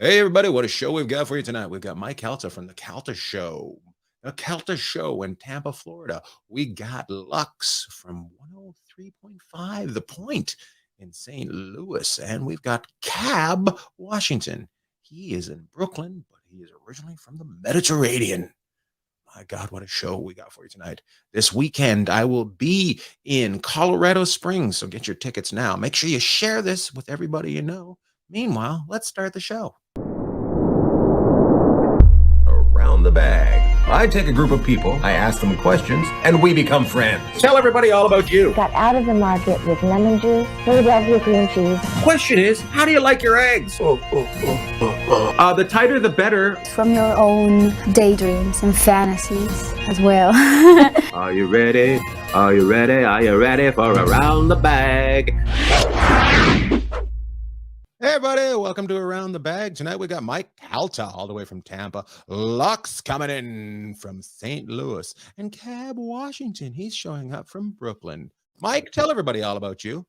Hey, everybody, what a show we've got for you tonight. We've got Mike Calta from the Calta Show. The Calta Show in Tampa, Florida. We got Lux from 103.5 The Point in St. Louis. And we've got Cab, Washington. He is in Brooklyn, but he is originally from the Mediterranean. My God, what a show we got for you tonight. This weekend, I will be in Colorado Springs, so get your tickets now. Make sure you share this with everybody you know. Meanwhile, let's start the show. Around the Bag. I take a group of people, I ask them questions, and we become friends. Tell everybody all about you. Got out of the market with lemon juice, Philadelphia cream cheese. Question is, how do you like your eggs? The tighter, the better. From your own daydreams and fantasies as well. Are you ready? Are you ready? Are you ready for Around the Bag? Hey, everybody, welcome to Around the Bag. Tonight we got Mike Calta all the way from Tampa. Lux coming in from St. Louis. And Cab, Washington. He's showing up from Brooklyn. Mike, tell everybody all about you.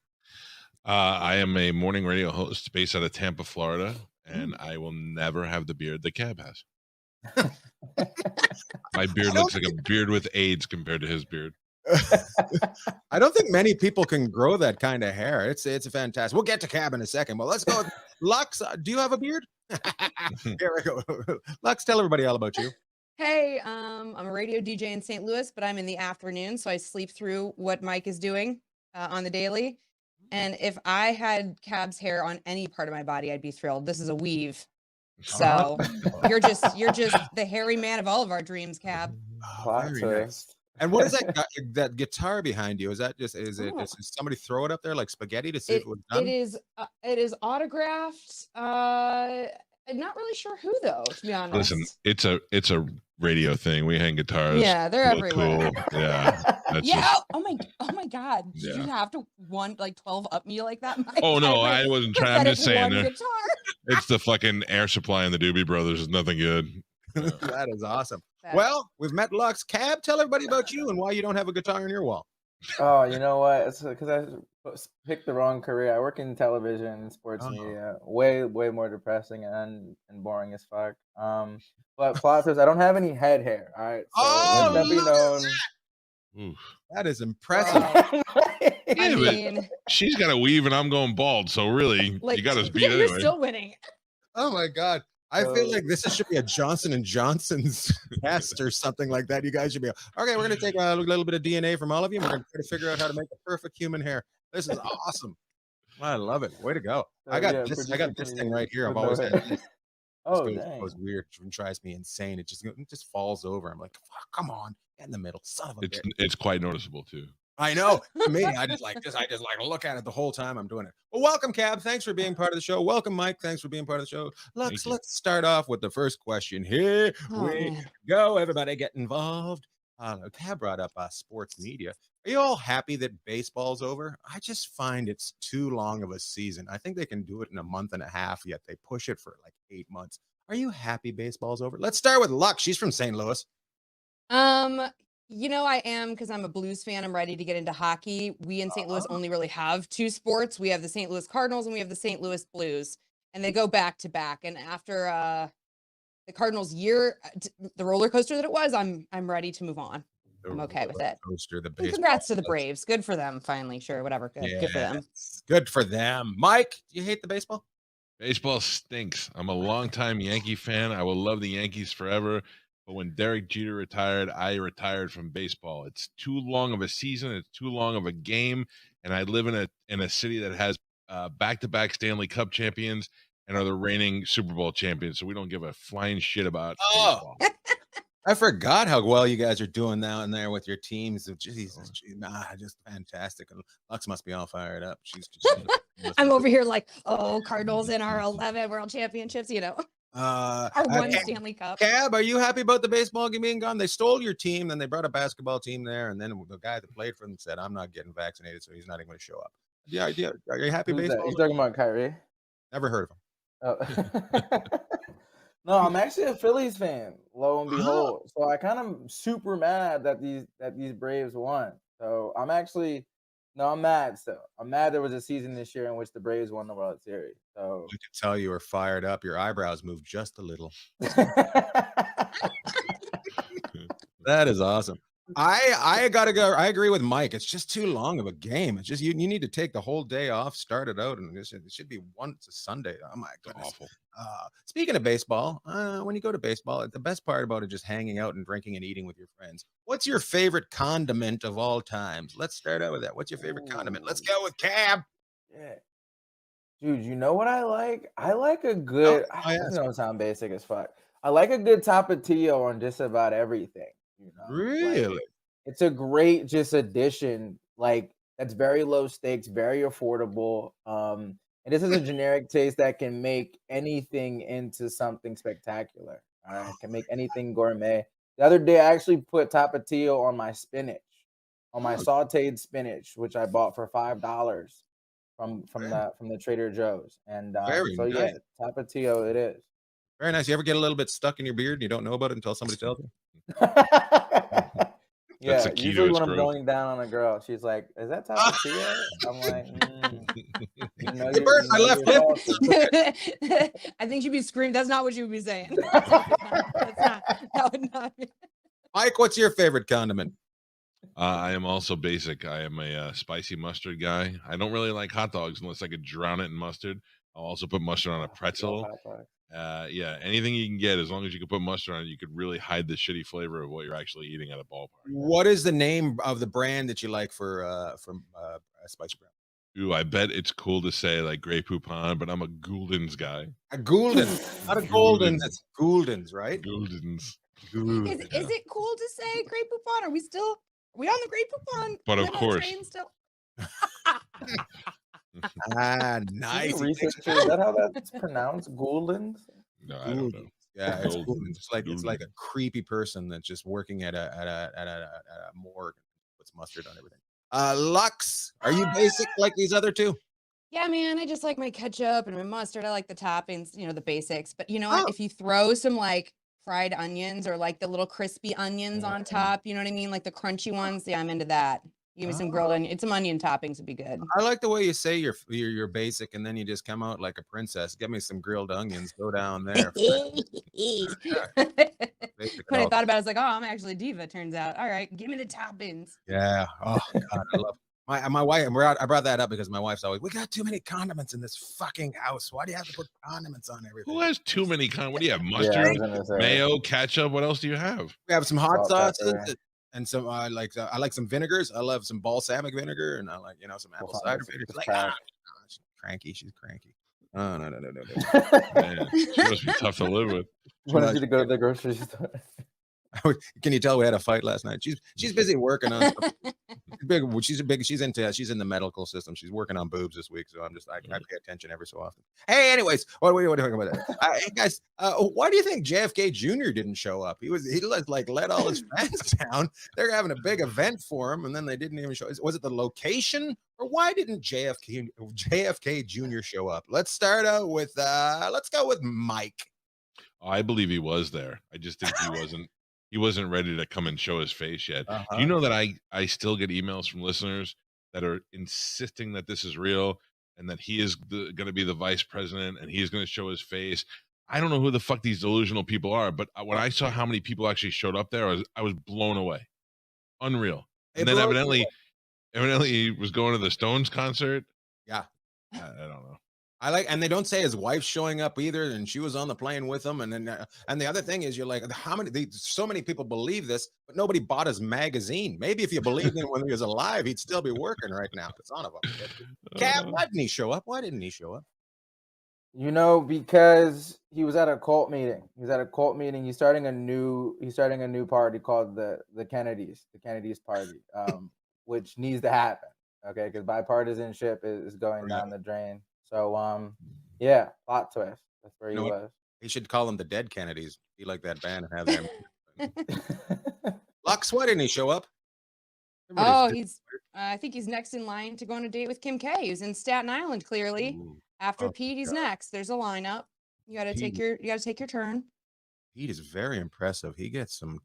I am a morning radio host based out of Tampa, Florida, and I will never have the beard that Cab has. My beard looks like a beard with AIDS compared to his beard. I don't think many people can grow that kind of hair. It's fantastic. We'll get to Cab in a second, but let's go with Lux. Do you have a beard? Here we go. Lux, tell everybody all about you. Hey, I'm a radio DJ in St. Louis, but I'm in the afternoon, so I sleep through what Mike is doing on the daily. And if I had Cab's hair on any part of my body, I'd be thrilled. This is a weave. So you're just the hairy man of all of our dreams, Cab. Very nice. And what is that guitar behind you? Is that just is somebody throw it up there like spaghetti to see if it was done? It is autographed. I'm not really sure who though, to be honest. Listen, it's a radio thing. We hang guitars. Yeah, they're everywhere. Cool. Yeah. Oh my God. Did you have to 12 up me like that, Mike? Oh no, I wasn't trying. I'm just saying it's the fucking air supply in the Doobie Brothers is nothing good. That is awesome. Well, we've met Lux. Cab, tell everybody about you and why you don't have a guitar on your wall. Oh, you know what? It's because I picked the wrong career. I work in television and sports media. Way more depressing and boring as fuck. But plot twist, I don't have any head hair. All right. So let that be known. Oof. That is impressive. I mean, she's got a weave and I'm going bald, so really you got us beat anyway. You're still winning. Oh my God. I feel like this should be a Johnson & Johnson's test or something like that. You guys should be, okay, we're going to take a little bit of DNA from all of you. And we're going to try to figure out how to make the perfect human hair. This is awesome. I love it. Way to go. I got this thing right here. I've always had this. It goes weird. It drives me insane. It just falls over. I'm like, oh, come on, get in the middle. Son of a bitch. It's quite noticeable too. I know. To me, I just look at it the whole time I'm doing it. Well, welcome, Cab. Thanks for being part of the show. Welcome, Mike. Thanks for being part of the show. Let's start off with the first question. Here we go. Everybody get involved. Cab brought up sports media. Are you all happy that baseball's over? I just find it's too long of a season. I think they can do it in a month and a half, yet they push it for like 8 months. Are you happy baseball's over? Let's start with Lux. She's from St. Louis. I am because I'm a Blues fan. I'm ready to get into hockey. We in St. Louis only really have two sports. We have the St. Louis Cardinals and we have the St. Louis Blues, and they go back to back. And after the Cardinals year, the roller coaster that it was, I'm ready to move on. I'm okay with it. Congrats to the Braves. Good for them. Finally, sure, whatever. Good for them. Good for them. Mike, do you hate the baseball? Baseball stinks. I'm a longtime Yankee fan. I will love the Yankees forever. But when Derek Jeter retired, I retired from baseball. It's too long of a season. It's too long of a game. And I live in a city that has back-to-back Stanley Cup champions and are the reigning Super Bowl champions. So we don't give a flying shit about baseball. I forgot how well you guys are doing now and there with your teams. Jesus, just fantastic. Lux must be all fired up. I'm over here like, Cardinals in our 11 world championships, our one Stanley Cup. Cab, are you happy about the baseball game being gone? They stole your team, then they brought a basketball team there, and then the guy that played for them said, I'm not getting vaccinated, so he's not even going to show up. Yeah, are you happy baseball? You talking about Kyrie? Never heard of him. Oh. No, I'm actually a Phillies fan, lo and behold. So I kind of super mad that these Braves won. So I'm actually No, I'm mad still. I'm mad there was a season this year in which the Braves won the World Series. So I can tell you were fired up. Your eyebrows moved just a little. That is awesome. I gotta go. I agree with Mike. It's just too long of a game. It's just you need to take the whole day off, start it out, and it should be once a Sunday. Oh my goodness. Awful. Speaking of baseball, when you go to baseball, the best part about it is just hanging out and drinking and eating with your friends. What's your favorite condiment of all times? Let's start out with that. What's your favorite condiment? Let's go with Cab. yeah. Dude, you know what I like? I like a good. I This is asked. gonna sound basic as fuck. I like a good tapatio on just about everything. You know, like Really? it's a great just addition. Like that's very low stakes, very affordable. And this is a generic taste that can make anything into something spectacular. All right, can make anything gourmet. The other day, I actually put tapatio on my spinach, on my sautéed spinach, which I bought for $5 from the Trader Joe's. And Very so nice. yeah, tapatio it is. Very nice. You ever get a little bit stuck in your beard and you don't know about it until somebody tells you? Yeah, the key to usually its when I'm growth. going down on a girl, she's like, "Is that tapatio?" I'm like, "You know, It burns my left lip. I think she'd be screaming. That's not what she would be saying. That's not. That would not be. Mike, what's your favorite condiment? I am also basic. I am a spicy mustard guy. I don't really like hot dogs unless I could drown it in mustard. I'll also put mustard on a pretzel. Yeah, anything you can get, as long as you can put mustard on it, you could really hide the shitty flavor of what you're actually eating at a ballpark. What is the name of the brand that you like for spicy brown? Ooh, I bet it's cool to say like Grey Poupon, but I'm a Gouldens guy. A Goulden, not a Golden. It's Gouldens, right? Gouldens. Is it cool to say Grey Poupon? Are we on the Grey Poupon? But of limo course. train still? Nice. Is that how that's pronounced? Gouldens? No, I don't know. Yeah, it's Goldens. Goldens. It's like a creepy person that's just working at a morgue, puts mustard on everything. Lux, are you basic like these other two? Yeah, man, I just like my ketchup and my mustard. I like the toppings, the basics. But you know what? If you throw some like fried onions or like the little crispy onions on top, you know what I mean? Like the crunchy ones. Yeah, I'm into that. Give me some grilled onion. Some onion toppings would be good. I like the way you say you're basic, and then you just come out like a princess. Get me some grilled onions. Go down there. When I thought about it, I was like, oh, I'm actually a diva. Turns out, all right, give me the toppings. Yeah. Oh God, I love my wife. I brought that up because my wife's always, we got too many condiments in this fucking house. Why do you have to put condiments on everything? Who has too many What do you have? Yeah, I Mustard, was gonna say. mayo, ketchup. What else do you have? We have some hot Salt, sauces pepper. and some I like some vinegars. I love some balsamic vinegar, and I like some apple cider Balsamic, vinegar. it's Like, crack. she's cranky. She's cranky. Oh no. Man, she must be tough to live with. Wanted you to go to the grocery store. Can you tell we had a fight last night? She's busy working on stuff. She's in the medical system. She's working on boobs this week, so I pay attention every so often. Hey, anyways, what are we talking about that? Hey guys, why do you think JFK Jr. didn't show up? He let all his friends down. They're having a big event for him, and then they didn't even show. Was it the location, or why didn't JFK Jr. show up? Let's start out with let's go with Mike. I believe he was there. I just think he wasn't ready to come and show his face yet. Do you know that I still get emails from listeners that are insisting that this is real and that he is going to be the vice president and he's going to show his face? I don't know who the fuck these delusional people are, but when I saw how many people actually showed up there, I was blown away. Unreal. And then evidently he was going to the Stones concert. Yeah. I don't know. And they don't say his wife's showing up either, and she was on the plane with him. And then, and the other thing is, you're like, so many people believe this, but nobody bought his magazine. Maybe if you believed him when he was alive, he'd still be working right now. Son of a Cat, why didn't he show up? Why didn't he show up? Because he was at a cult meeting. He's starting a new party called the Kennedys party, which needs to happen. Okay, because bipartisanship is going down the drain. So yeah, plot twist. That's where he was. He should call them the Dead Kennedys. Be like that band and have them. Lux, why didn't he show up? I think he's next in line to go on a date with Kim K. He's in Staten Island, clearly. After Pete, he's next. There's a lineup. You gotta take your turn. Pete is very impressive. He gets some.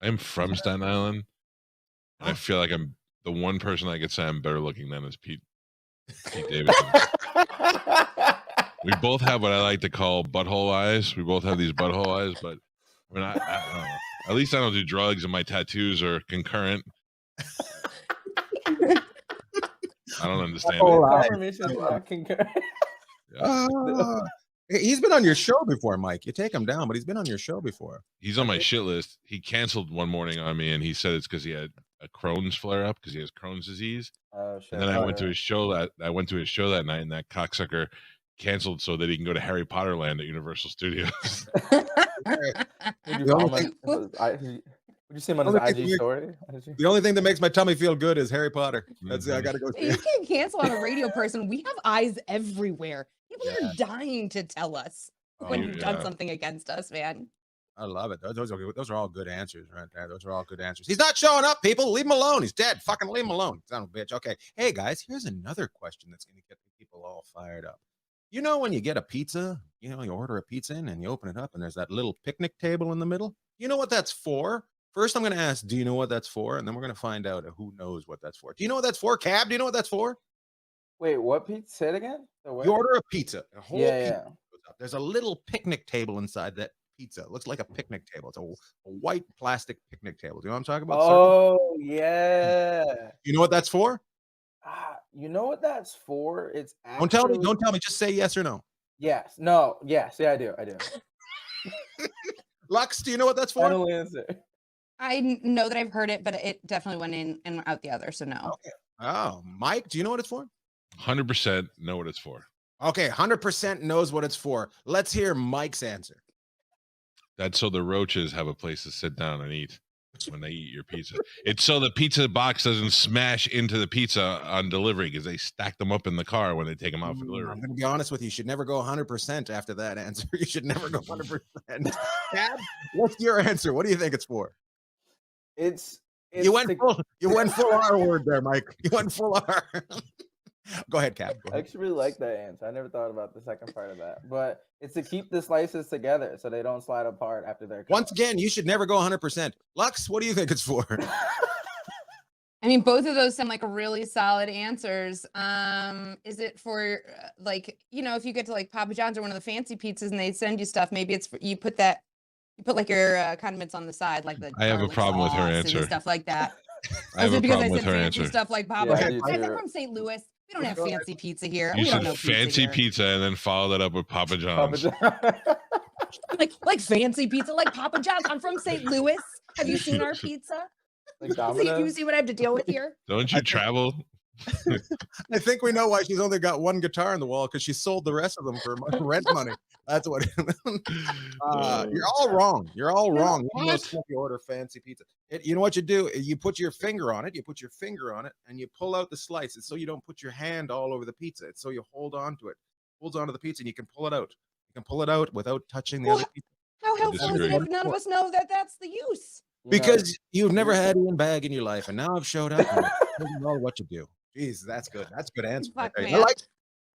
I'm from Staten Island. And I feel like I'm the one person I could say I'm better looking than is Pete Davidson. We both have what I like to call butthole eyes. We both have these butthole eyes, but we're not. I don't know. At least I don't do drugs, and my tattoos are concurrent. I don't understand it. Confirmation is not concurrent. Yeah. He's been on your show before, Mike. You take him down, but he's been on your show before. He's on my shit list. He canceled one morning on me, and he said it's because he had a Crohn's flare up because he has Crohn's disease. Oh shit! And then I went to his show that night, and that cocksucker canceled so that he can go to Harry Potter Land at Universal Studios. Would you see him on his IG story? The only thing that makes my tummy feel good is Harry Potter. That's I gotta go. You can't cancel on a radio person. We have eyes everywhere. People are dying to tell us when you've done something against us, man. I love it. Those are all good answers right there. Those are all good answers. He's not showing up, people. Leave him alone. He's dead. Fucking leave him alone. Son of a bitch. Okay. Hey, guys, here's another question that's going to get people all fired up. You know when you get a pizza, you order a pizza in and you open it up and there's that little picnic table in the middle? You know what that's for? First, I'm going to ask, do you know what that's for? And then we're going to find out who knows what that's for. Do you know what that's for, Cab? Do you know what that's for? Wait, what pizza? Say it again? You order a pizza. A whole pizza goes up. There's a little picnic table inside that pizza. It looks like a picnic table. It's a white plastic picnic table. Do you know what I'm talking about? Oh, yeah. You know what that's for? You know what that's for? It's actually... Don't tell me. Just say yes or no. Yes. No. Yes. Yeah, I do. Lux, do you know what that's for? Final answer. I know that I've heard it, but it definitely went in and out the other, so no. Okay. Oh, Mike, do you know what it's for? 100% know what it's for. Okay, 100% knows what it's for. Let's hear Mike's answer. That's so the roaches have a place to sit down and eat when they eat your pizza. It's so the pizza box doesn't smash into the pizza on delivery because they stack them up in the car when they take them out for delivery. I'm going to be honest with you. You should never go 100% after that answer. You should never go 100%. Dad, what's your answer? What do you think it's for? You went full R word there, Mike. You went full R. Go ahead, Cap. I actually really like that answer. I never thought about the second part of that. But it's to keep the slices together so they don't slide apart after they're cut. Once again, you should never go 100%. Lux, what do you think it's for? I mean, both of those sound like really solid answers. Is it for if you get to like Papa John's or one of the fancy pizzas and they send you stuff, maybe it's for, you put like your condiments on the side, like the I have a problem with her answer. And stuff like that. I have a problem with her answer. Stuff like Papa. I'm from St. Louis. We don't have fancy pizza here. You said fancy pizza and then follow that up with Papa John's. like fancy pizza, like Papa John's. I'm from St. Louis. Have you seen our pizza? You see what I have to deal with here? Don't you travel? I think we know why she's only got one guitar on the wall because she sold the rest of them for rent money. That's what. You're all wrong. You're all wrong. You order fancy pizza. You know what you do? You put your finger on it. And you pull out the slice. It's so you don't put your hand all over the pizza. It's so you hold on to it. Holds onto the pizza, and you can pull it out. You can pull it out without touching the other pizza. How helpful is it if none of us know that that's the use? Because you've never had Ian Bagg in your life, and now I've showed up. And I know what you do. Jeez, that's good. That's a good answer.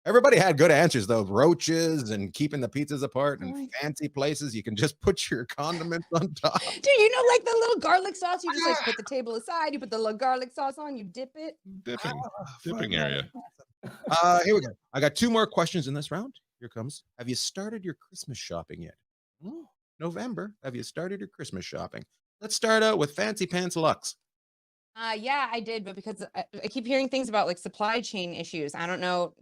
Everybody had good answers though. Roaches and keeping the pizzas apart and fancy places. You can just put your condiments on top. Do you know like the little garlic sauce? You just put the table aside. You put the little garlic sauce on. You dip it. Dipping area. Here we go. I got two more questions in this round. Here comes. Have you started your Christmas shopping yet? November. Have you started your Christmas shopping? Let's start out with Fancy Pants Lux. Yeah, I did, but because I keep hearing things about like supply chain issues. I don't know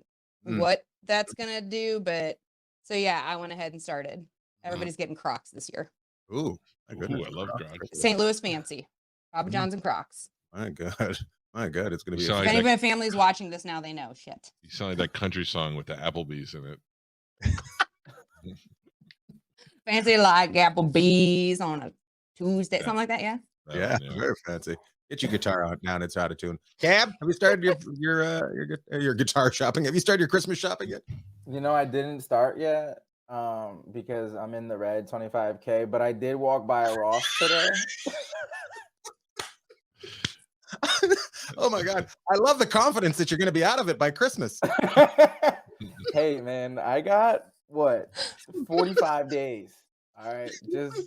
what that's gonna do, but so yeah, I went ahead and started. Everybody's getting Crocs this year. Ooh, I love Crocs. St. Louis fancy, Papa John's and Crocs. My God, it's gonna be. If any of my family's watching this now, they know. Shit. You sound like that country song with the Applebee's in it. Fancy like Applebee's on a Tuesday, something like that. Yeah. Yeah, very fancy. Get your guitar out now. It's out of tune. Cab, have you started your guitar shopping? Have you started your Christmas shopping yet? I didn't start yet because I'm in the red 25K, but I did walk by a Ross today. Oh my God. I love the confidence that you're going to be out of it by Christmas. Hey man, I got 45 days. All right. Just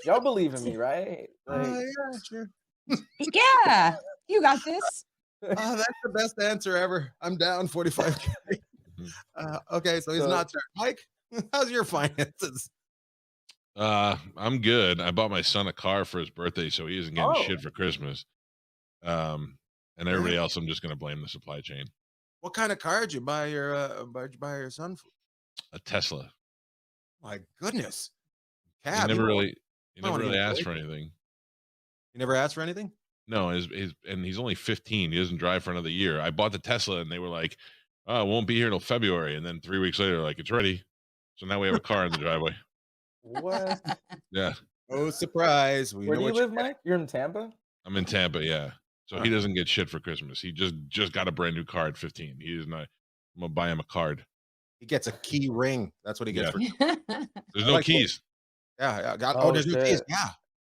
y'all believe in me, right? Yeah, sure. Yeah, you got this. Oh, that's the best answer ever. I'm down 45K. Okay, so he's So- not there. Mike, how's your finances? I'm good. I bought my son a car for his birthday, so he isn't getting Oh. shit for Christmas. And everybody else, I'm just gonna blame the supply chain. What kind of car did you buy your son for? A Tesla. My goodness. He Cab, never you really might wanna give him a asked break. for anything. You never asked for anything? No, and he's only 15. He doesn't drive for another year. I bought the Tesla, and they were like, "Oh, it won't be here till February." And then 3 weeks later, like, "It's ready." So now we have a car in the driveway. What? Yeah, Oh, surprise. We Where know do you what live, Mike? You're in Tampa? I'm in Tampa. Yeah, so he doesn't get shit for Christmas. He just got a brand new car at 15. He is not. I'm gonna buy him a card. He gets a key ring. That's what he gets Yeah. for. There's I no like that. keys. Yeah. Oh, There's no keys. shit. Yeah.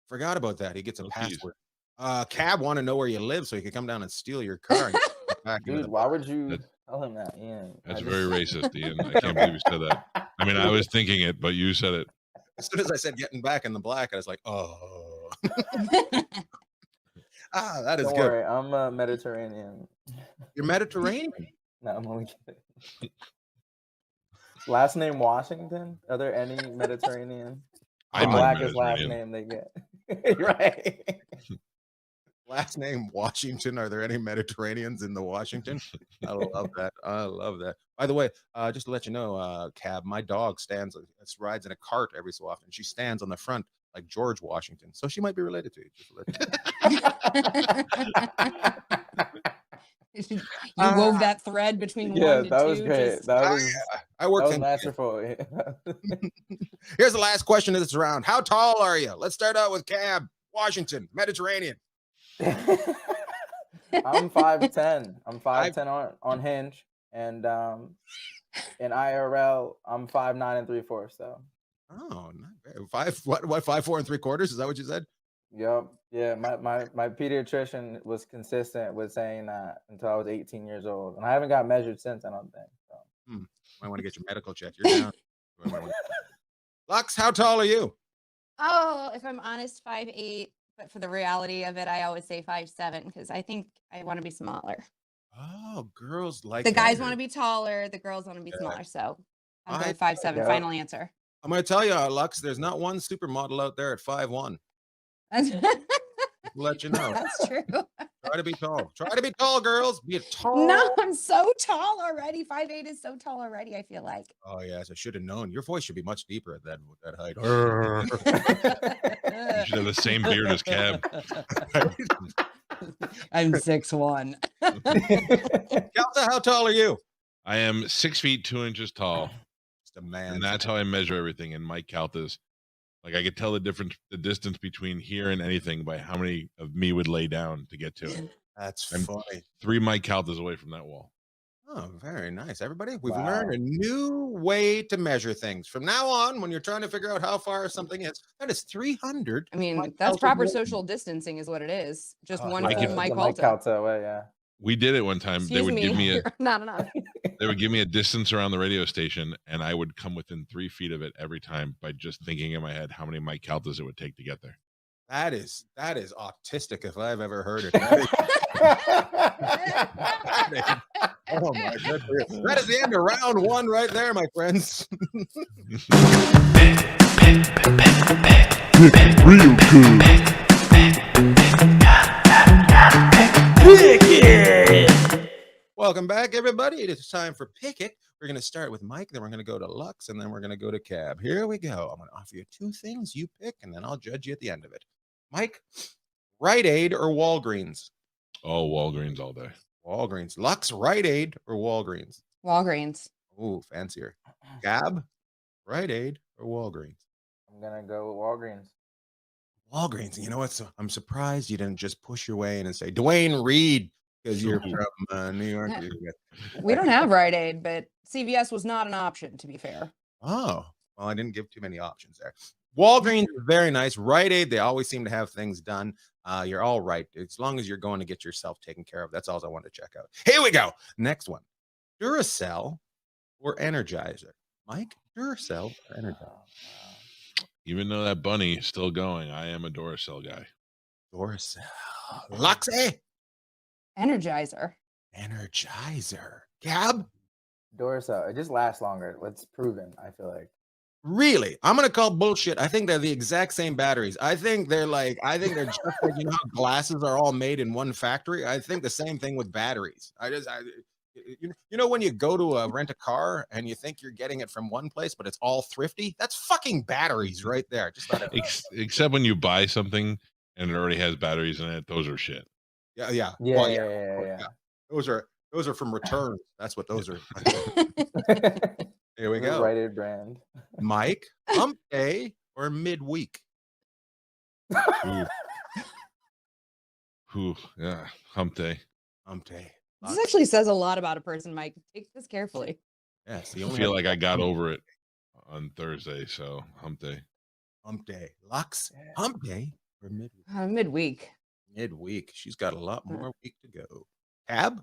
Forgot about that. He gets a No keys. password. Cab want to know where you live so he can come down and steal your car. And get back into Dude, the why would you That- tell him that, Ian? That's I very just- racist, Ian. I can't believe you said that. I mean, I was thinking it, but you said it. As soon as I said getting back in the black, I was like, oh. That is Don't good. worry, I'm Mediterranean. You're Mediterranean. No, I'm only kidding. Last name Washington? Are there any Mediterranean? I'm The not blackest last Mediterranean. name they get. Right. Last name Washington. Are there any Mediterraneans in the Washington? I love that. I love that. By the way, just to let you know, Cab, my dog rides in a cart every so often. She stands on the front like George Washington, so she might be related to you. Just to let you know. You wove that thread between Yeah, one to that two. was great. just- That Oh, was I work that was in. masterful. Here's the last question of this round. How tall are you? Let's start out with Cab, Washington, Mediterranean. I'm 5'10". I'm 5'10" on Hinge, and in IRL I'm 5'9" 3/4". So. Oh, not bad. 5'4" 3/4"? Is that what you said? Yep. Yeah. My pediatrician was consistent with saying that until I was 18 years old, and I haven't got measured since. I don't think. So. Might want to get your medical check. You're down. Lux, how tall are you? Oh, if I'm honest, 5'8". But for the reality of it, I always say 5'7" because I think I want to be smaller. Oh, girls like The guys that. want to be taller, the girls want to be smaller. So I'm I- going 5'7". Yeah. Final answer. I'm going to tell you, Lux, there's not one supermodel out there at 5'1". That's, Let you know. that's true. Try to be tall. Try to be tall, girls. Be a tall. No, I'm so tall already. 5'8" is so tall already, I feel like. Oh, yes. I should have known. Your voice should be much deeper at that height. You should have the same beard as Cab. I'm 6'1". Calta, how tall are you? I am 6 feet 2 inches tall, Just a man. and that's how I measure everything. And Mike Calta's, like, I could tell the distance between here and anything by how many of me would lay down to get to it. That's I'm- funny. 3 Mike Caltas away from that wall. Oh, very nice. Everybody, we've Wow. learned a new way to measure things. From now on, when you're trying to figure out how far something is, that is 300. I mean, Mike that's Calta proper Morton. social distancing is what it is. Just Oh, one Mike full is- Mike The Mike Calta. Calta way, yeah. We did it one time. Excuse They would give me a Not enough. they would give me a distance around the radio station, and I would come within 3 feet of it every time by just thinking in my head how many Mike Caltas it would take to get there. That is autistic if I've ever heard it. That is- oh my goodness. That is the end of round one right there, my friends. Welcome back, everybody. It is time for Pickett. We're going to start with Mike, then we're going to go to Lux, and then we're going to go to Cab. Here we go. I'm going to offer you two things. You pick, and then I'll judge you at the end of it. Mike, Rite Aid or Walgreens? Oh, Walgreens all day. Walgreens. Lux, Rite Aid or Walgreens? Walgreens. Ooh, fancier. Cab, Rite Aid or Walgreens? I'm gonna go with Walgreens. Walgreens. You know what? So I'm surprised you didn't just push your way in and say Dwayne Reed because you're from New York. We don't have Rite Aid, but CVS was not an option, to be fair. Oh, well, I didn't give too many options there. Walgreens is very nice. Rite Aid, they always seem to have things done. You're all right. As long as you're going to get yourself taken care of. That's all I want to check out. Here we go. Next one. Duracell or Energizer? Mike, Duracell or Energizer? Even though that bunny is still going, I am a Duracell guy. Duracell. Luxy. Energizer. Energizer. Cab? Dorso. It just lasts longer. It's proven, I feel like. Really? I'm gonna call bullshit. I think they're the exact same batteries. I think they're just like, you know how glasses are all made in one factory. I think the same thing with batteries. You know when you go to rent a car and you think you're getting it from one place, but it's all thrifty? That's fucking batteries right there. Just thought except when you buy something and it already has batteries in it, those are shit. Yeah. Yeah, Well, yeah. Those are from returns. That's what those are. Here we The go. Rite Aid brand. Mike, hump day or midweek? Yeah, hump day. Hump day. This actually says a lot about a person, Mike. Take this carefully. Yes. I feel like I got over it on Thursday, so hump day. Hump day. Lux, hump day or midweek? Midweek. Midweek. She's got a lot more week to go. Cab,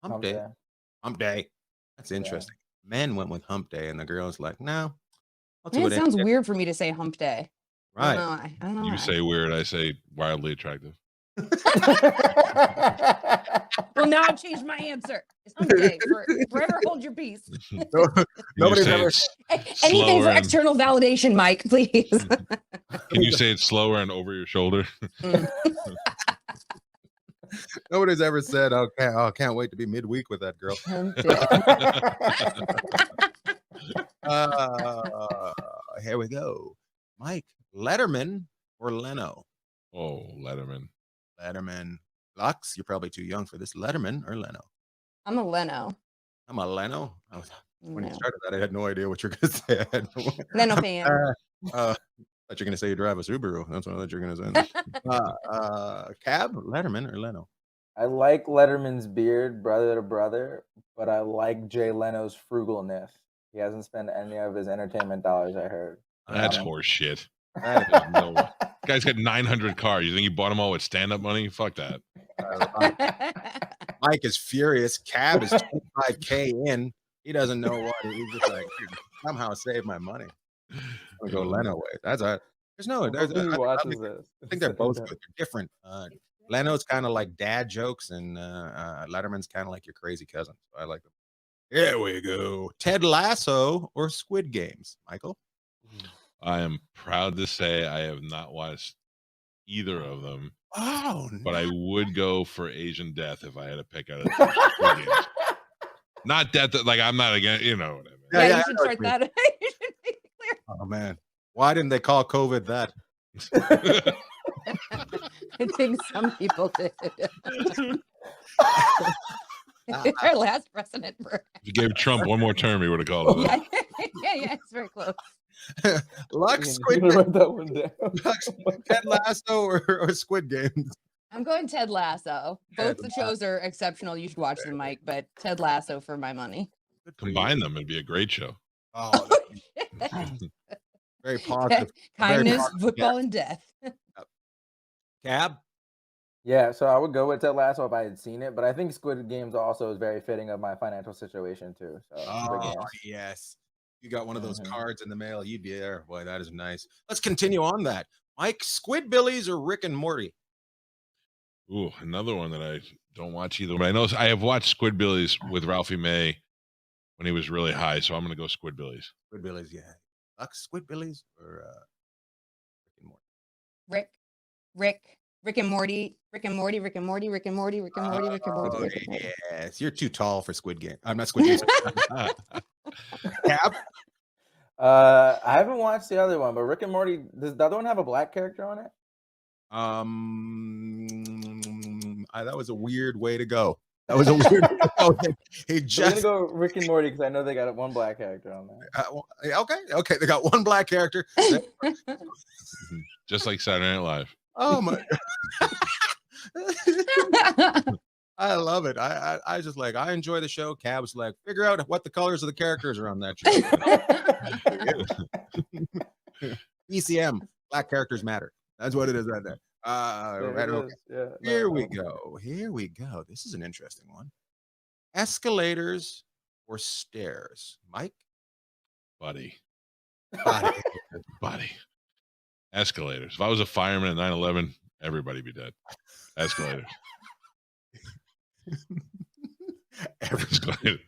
hump day. Hump day. That's interesting. Men went with hump day, and the girl's like, no. It sounds weird for me to say hump day. Right. I don't know. You say weird, I say wildly attractive. Well, now I've changed my answer. It's hump day. Forever hold your peace. Nobody's ever. Anything for external validation, Mike, please. Can you say it slower and over your shoulder? Nobody's ever said, "Okay, can't wait to be midweek with that girl." Here we go. Mike, Letterman or Leno? Oh, Letterman. Letterman. Lux, you're probably too young for this. Letterman or Leno? I'm a Leno. I'm a Leno. When you started that, I had no idea what you're going to say. Leno fan. I thought you're going to say you drive a Subaru. That's what I thought you were going to say. Cab, Letterman or Leno? I like Letterman's beard, brother to brother, but I like Jay Leno's frugalness. He hasn't spent any of his entertainment dollars, I heard. That's horse shit. Guy's got 900 cars. You think he bought them all with stand-up money? Fuck that. Mike is furious. Cab is 25K in. He doesn't know what. He's just like, somehow save my money. I'm gonna go Leno way. That's all right. I think they're both good. They're different. Leno's kind of like dad jokes, and Letterman's kind of like your crazy cousin. So I like them. Here we go. Ted Lasso or Squid Games, Michael? I am proud to say I have not watched either of them. Oh, but I would go for Asian Death if I had to pick out a not death. Like I'm not against, you know. Yeah, you should start that. You should make it clear. Oh man, why didn't they call COVID that? I think some people did. Our last precedent for. If you gave Trump one more term, he would have called it that. Yeah, it's very close. Lux, Squid Games. Write that one down. Ted Lasso or Squid Games? I'm going Ted Lasso. Both the shows are exceptional. You should watch them, Mike, but Ted Lasso for my money. Combine them, it'd be a great show. Oh, very positive. Kindness, football, and death. Cab? Yeah, so I would go with Ted Lasso if I had seen it, but I think Squid Games also is very fitting of my financial situation too. So yes. You got one of those cards in the mail, you'd be there. Boy, that is nice. Let's continue on that. Mike, Squidbillies or Rick and Morty? Ooh, another one that I don't watch either. But I know I have watched Squidbillies with Ralphie May when he was really high, so I'm going to go Squidbillies. Squidbillies, yeah. Squidbillies or Rick and Morty? Rick and Morty, Rick and Morty, Rick and Morty, Rick and Morty, Rick and Morty, Rick and Morty. Rick and Morty. Yes, you're too tall for Squid Game. I'm not Squid Games. Cap? I haven't watched the other one, but Rick and Morty, does the other one have a black character on it? That was a weird way to go. That was a weird way to go. He just I'm gonna go Rick and Morty because I know they got one black character on there. Okay, they got one black character. Just like Saturday Night Live. Oh my! I love it. I just like I enjoy the show. Cab's like figure out what the colors of the characters are on that show. ECM, black characters matter. That's what it is right there. Here we go. Here we go. This is an interesting one. Escalators or stairs, Mike? Buddy. Escalators. If I was a fireman at 9/11, everybody be dead. Escalators. Escalator.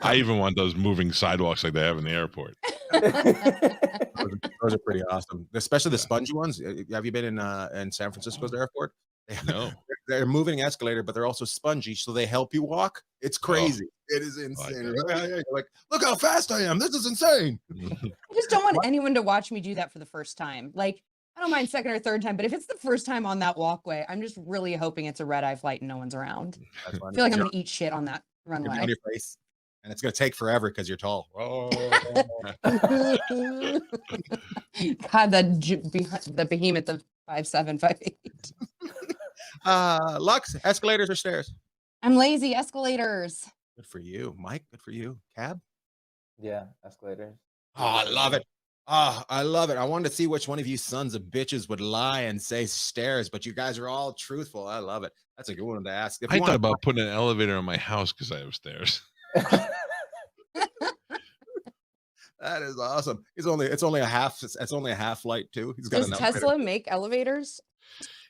I even want those moving sidewalks like they have in the airport. Those are pretty awesome, especially the spongy ones. Have you been in San Francisco's airport? No. They're moving escalator, but they're also spongy, so they help you walk. It's crazy. It is insane. You're like, look how fast I am. This is insane. I just don't want anyone to watch me do that for the first time. Like, I don't mind second or third time, but if it's the first time on that walkway, I'm just really hoping it's a red eye flight and no one's around. I feel like I'm gonna eat shit on that runway. On your face, and it's gonna take forever because you're tall. Oh. God, the behemoth of 5'7", 5'8". Lux, escalators or stairs? I'm lazy. Escalators. Good for you, Mike. Good for you. Cab? Yeah, escalators. Oh, I love it. Oh, I love it. I wanted to see which one of you sons of bitches would lie and say stairs, but you guys are all truthful. I love it. That's a good one to ask. I thought about putting an elevator in my house because I have stairs. That is awesome. It's only a half flight too. He's got Does Tesla make elevators?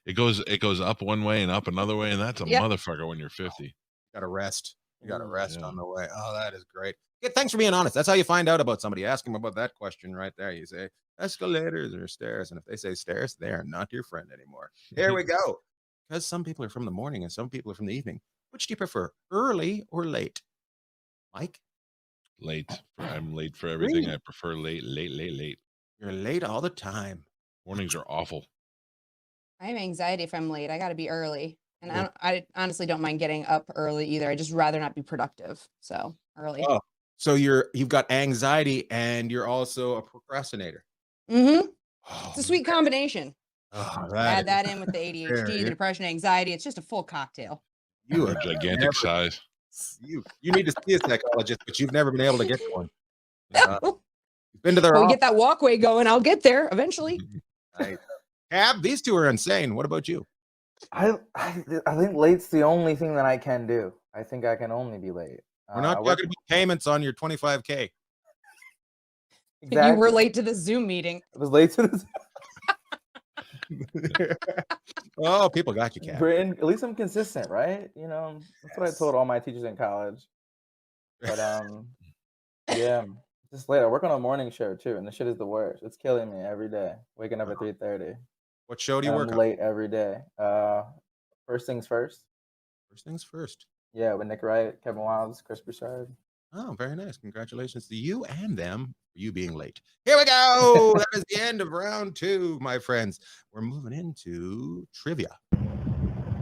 It goes up one way and up another way, and that's a motherfucker when you're 50. You gotta rest. You gotta rest on the way. Oh, that is great. Yeah, thanks for being honest. That's how you find out about somebody. Ask them about that question right there. You say escalators or stairs, and if they say stairs, they are not your friend anymore. Here we go. Because some people are from the morning and some people are from the evening. Which do you prefer, early or late? Mike? Late. I'm late for everything. Really? I prefer late. You're late all the time. Mornings are awful. I have anxiety if I'm late. I got to be early. And I honestly don't mind getting up early either. I just rather not be productive. So early. Oh, so you've got anxiety and you're also a procrastinator. Mm-hmm. Oh, it's a sweet combination. Oh, add that in with the ADHD, the depression, anxiety. It's just a full cocktail. You are gigantic size. You need to see a psychologist, but you've never been able to get to one. You've been to their office. We get that walkway going. I'll get there eventually. Right. Cab, these two are insane. What about you? I think late's the only thing that I can do. I think I can only be late. We're not talking about payments on your 25K. Exactly. You were late to the Zoom meeting. I was late to the Oh, people got you, Cab. Britain, at least I'm consistent, right? You know, that's what I told all my teachers in college. But yeah, just late. I work on a morning show too, and the shit is the worst. It's killing me every day. Waking up at 3:30. What show do you work on? Late every day. First Things First. First Things First. Yeah, with Nick Wright, Kevin Wildes, Chris Broussard. Oh, very nice. Congratulations to you and them for you being late. Here we go. That is the end of round 2, my friends. We're moving into trivia.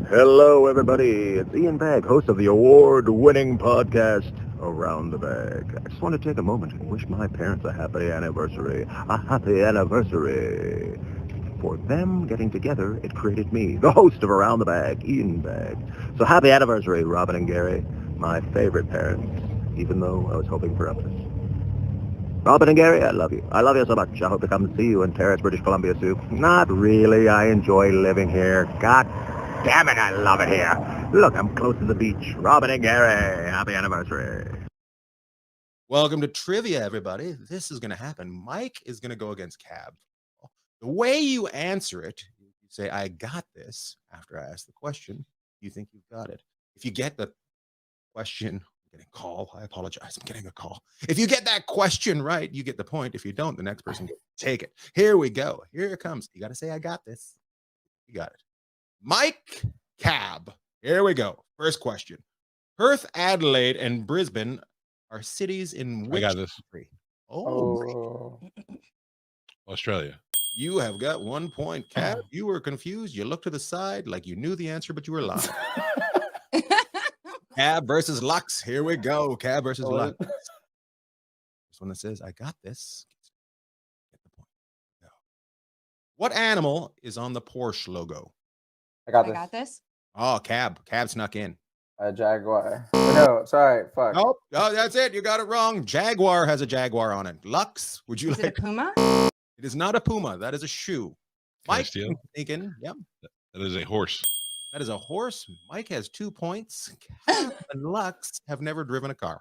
Hello, everybody. It's Ian Bagg, host of the award-winning podcast, Around the Bagg. I just want to take a moment and wish my parents a happy anniversary. A happy anniversary. For them getting together, it created me, the host of Around the Bagg, Ian Bagg. So happy anniversary, Robin and Gary, my favorite parents, even though I was hoping for others. Robin and Gary, I love you. I love you so much. I hope to come see you in Terrace, British Columbia soon. Not really. I enjoy living here. God damn it, I love it here. Look, I'm close to the beach. Robin and Gary, happy anniversary. Welcome to trivia, everybody. This is going to happen. Mike is going to go against Cab. The way you answer it, you say, I got this, after I ask the question, you think you've got it. If you get the question, I'm getting a call. I apologize. I'm getting a call. If you get that question right, you get the point. If you don't, the next person can take it. Here we go. Here it comes. You got to say, I got this. You got it. Mike, Cab. Here we go. First question. Perth, Adelaide, and Brisbane are cities in which country? Oh, Australia. You have got 1 point, Cab. You were confused. You looked to the side like you knew the answer, but you were lying. Cab versus Lux. Here we go. Cab versus Lux. This one that says, I got this. Get the point. Go. What animal is on the Porsche logo? I got this. Oh, Cab. Cab snuck in. A jaguar. No, sorry. Fuck. Nope. Oh, that's it. You got it wrong. Jaguar has a jaguar on it. Lux, would you like it a puma? It is not a puma. That is a shoe. Mike thinking, yep. That is a horse. That is a horse. Mike has 2 points. Cab and Lux have never driven a car.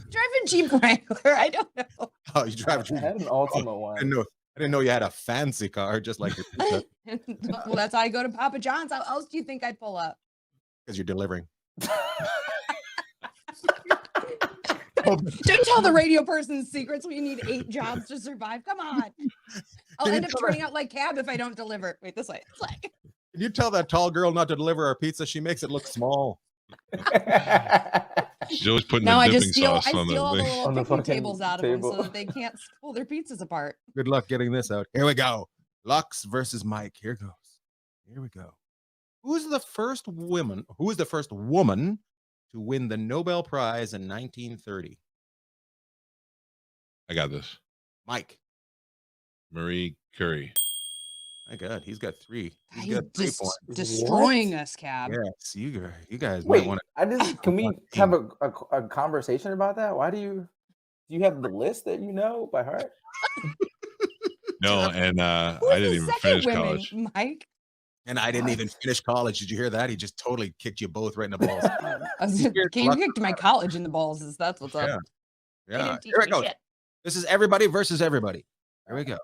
Drive a Jeep Wrangler. I don't know. Oh, you drive a Jeep. I had an Ultima one. No, I didn't know you had a fancy car, just like your pizza, Well, that's how I go to Papa John's. How else do you think I'd pull up? because you're delivering. Don't tell the radio person's secrets when you need 8 jobs to survive. Come on. I'll Can you end up tell turning out like Cab if I don't deliver. Wait, this way. It's like Can you tell that tall girl not to deliver our pizza? She makes it look small. She's always putting no, the I dipping just steal sauce on all the the thing. little On the picnic fucking tables out of them so table. that they can't pull their pizzas apart. Good luck getting this out. Here we go. Lux versus Mike. Here goes. Here we go. Who is the first woman to win the Nobel Prize in 1930? I got this. Mike. Marie Curie. My God, he's got 3. He's He's got 3 points. destroying us, Cab. Yes, you guys might Wait, want can we one have a conversation about that? Why do you have the list that you know by heart? No, and Who I is didn't the even second finish women, college. Mike? And I didn't even finish college. Did you hear that? He just totally kicked you both right in the balls. You kicked my college in the balls. That's what's up. Yeah. They Yeah. didn't teach Here it me goes. shit. This is everybody versus everybody. Here we go.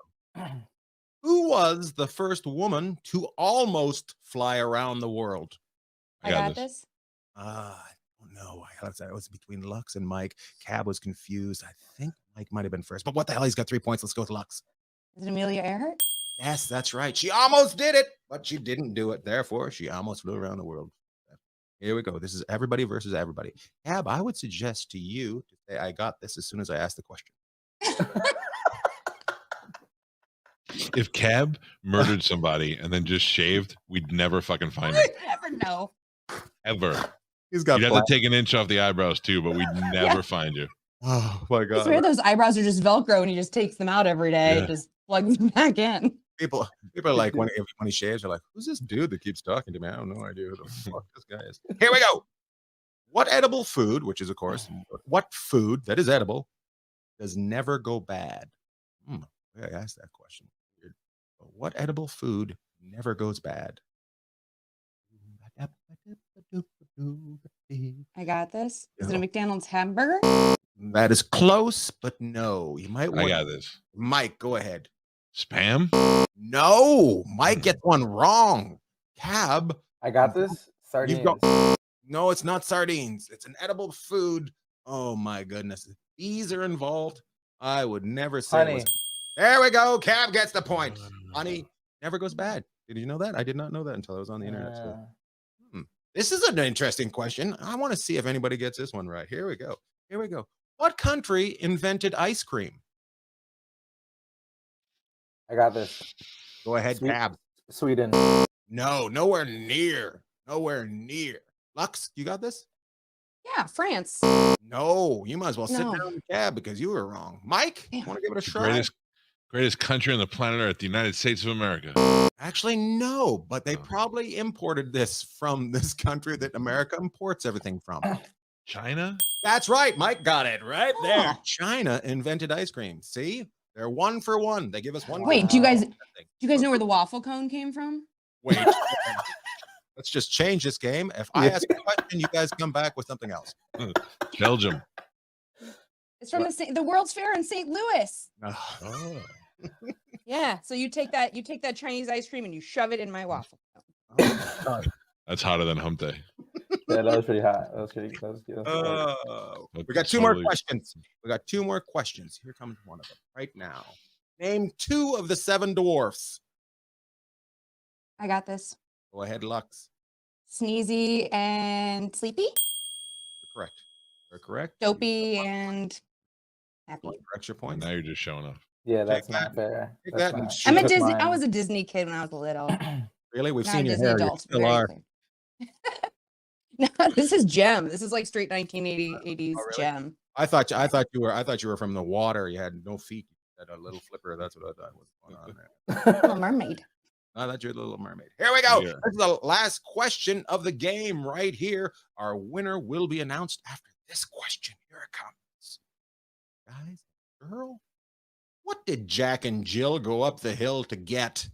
Who was the first woman to almost fly around the world? I got this. I don't know. It was between Lux and Mike. Cab was confused. I think Mike might have been first. But what the hell? He's got 3 points. Let's go with Lux. Is it Amelia Earhart? Yes, that's right. She almost did it, but she didn't do it. Therefore, she almost flew around the world. Here we go. This is everybody versus everybody. Cab, I would suggest to you to say, I got this as soon as I ask the question. If Cab murdered somebody and then just shaved, we'd never fucking find him. You never know. Ever. He's got You'd have to take an inch off the eyebrows too, but we'd never find you. Oh my I God. swear those eyebrows are just Velcro and he just takes them out every day. Yeah. Just plugs them back in. People are like, when he shaves, they're like, who's this dude that keeps talking to me? I have no idea who the fuck this guy is. Here we go. What edible food, which is, of course, what food that is edible does never go bad? I asked that question. What edible food never goes bad? I got this. Is it a McDonald's hamburger? That is close, but no. You might I want got this. Mike, go ahead. Spam? No, Mike gets one wrong. Cab. I got this. Sardines. No, it's not sardines. It's an edible food. Oh my goodness. If bees are involved, I would never say. Honey. There we go. Cab gets the point. Honey never goes bad. Did you know that? I did not know that until I was on the internet. So. This is an interesting question. I want to see if anybody gets this one right. Here we go. Here we go. What country invented ice cream? I got this. Go ahead, Cab. Sweden. No, nowhere near. Nowhere near. Lux, you got this? Yeah, France. No, you might as well sit No. down in the cab because you were wrong. Mike, Damn. want to give it a The try? greatest country on the planet Earth, the United States of America. Actually, no, but they probably imported this from this country that America imports everything from. China? That's right. Mike got it right there. Oh. China invented ice cream. See? They're 1 for 1. They give us one. Wait, good do you one. guys know where the waffle cone came from? Wait. Let's just change this game. If I ask a question, you guys come back with something else. Belgium. It's from the World's Fair in St. Louis. Oh. Yeah, so you take that Chinese ice cream and you shove it in my waffle. That's hotter than hump day. Yeah, that was pretty hot. That was pretty. That was good. We got 2 more questions. We got 2 more questions. Here comes one of them right now. Name 2 of the 7 dwarfs. I got this. Go ahead, Lux. Sneezy and Sleepy, You're correct. You're correct. Dopey and Happy. For extra points. Now you're just showing off. Yeah, that's Take not fair. Take That's that and not- shoot I'm a it. Disney. I mine. was a Disney kid when I was little. Really? We've Now seen I'm your Disney hair. You adult. still Very are. clear. No, this is Gem. This is like straight 1980s really? Gem. I thought you were from the water. You had no feet. You had a little flipper. That's what I thought was going on there. Little mermaid. I thought you were the Little Mermaid. Here we go. Yeah. This is the last question of the game right here. Our winner will be announced after this question. Here it comes. Guys, girl, what did Jack and Jill go up the hill to get?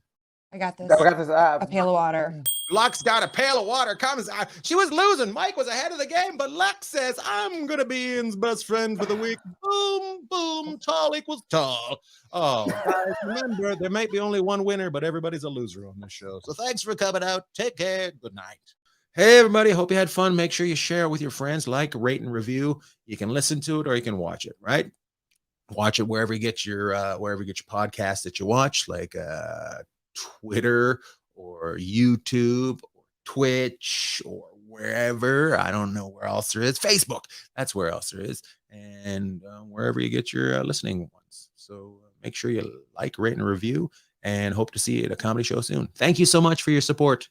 I got this. I got this. A pail of water. Lux got a pail of water. Comes. She was losing. Mike was ahead of the game, but Lux says, I'm going to be Ian's best friend for the week. Boom, boom. tall equals tall. Oh, guys, remember, there might be only one winner, but everybody's a loser on this show. So thanks for coming out. Take care. Good night. Hey, everybody. Hope you had fun. Make sure you share it with your friends. Like, rate, and review. You can listen to it or you can watch it, right? Watch it wherever you get your podcasts that you watch, like Twitter or YouTube or Twitch or wherever. I don't know where else there is. Facebook. That's where else there is. And wherever you get your listening ones. So make sure you like, rate, and review, and hope to see you at a comedy show soon. Thank you so much for your support.